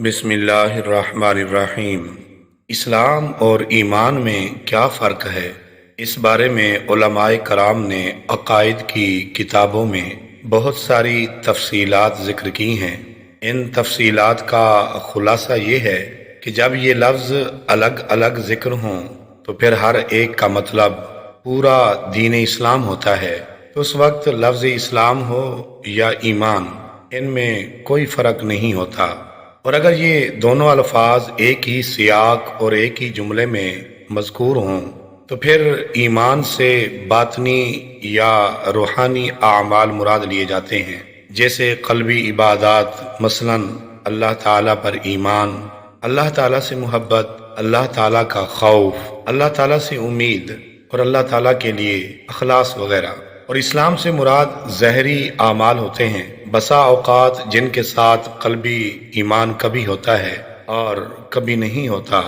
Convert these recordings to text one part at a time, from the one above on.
بسم اللہ الرحمن الرحیم۔ اسلام اور ایمان میں کیا فرق ہے؟ اس بارے میں علماء کرام نے عقائد کی کتابوں میں بہت ساری تفصیلات ذکر کی ہیں۔ ان تفصیلات کا خلاصہ یہ ہے کہ جب یہ لفظ الگ الگ ذکر ہوں تو پھر ہر ایک کا مطلب پورا دین اسلام ہوتا ہے۔ تو اس وقت لفظ اسلام ہو یا ایمان، ان میں کوئی فرق نہیں ہوتا۔ اور اگر یہ دونوں الفاظ ایک ہی سیاق اور ایک ہی جملے میں مذکور ہوں تو پھر ایمان سے باطنی یا روحانی اعمال مراد لیے جاتے ہیں، جیسے قلبی عبادات، مثلا اللہ تعالیٰ پر ایمان، اللہ تعالیٰ سے محبت، اللہ تعالیٰ کا خوف، اللہ تعالیٰ سے امید اور اللہ تعالیٰ کے لیے اخلاص وغیرہ۔ اور اسلام سے مراد ظاہری اعمال ہوتے ہیں، بسا اوقات جن کے ساتھ قلبی ایمان کبھی ہوتا ہے اور کبھی نہیں ہوتا۔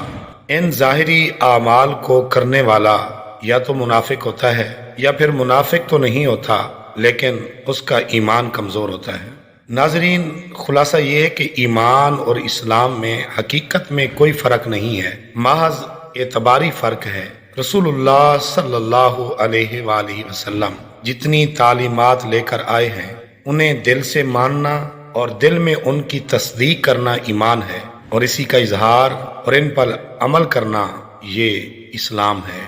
ان ظاہری اعمال کو کرنے والا یا تو منافق ہوتا ہے یا پھر منافق تو نہیں ہوتا لیکن اس کا ایمان کمزور ہوتا ہے۔ ناظرین، خلاصہ یہ ہے کہ ایمان اور اسلام میں حقیقت میں کوئی فرق نہیں ہے، محض اعتباری فرق ہے۔ رسول اللہ صلی اللہ علیہ وآلہ وسلم جتنی تعلیمات لے کر آئے ہیں انہیں دل سے ماننا اور دل میں ان کی تصدیق کرنا ایمان ہے، اور اسی کا اظہار اور ان پر عمل کرنا یہ اسلام ہے۔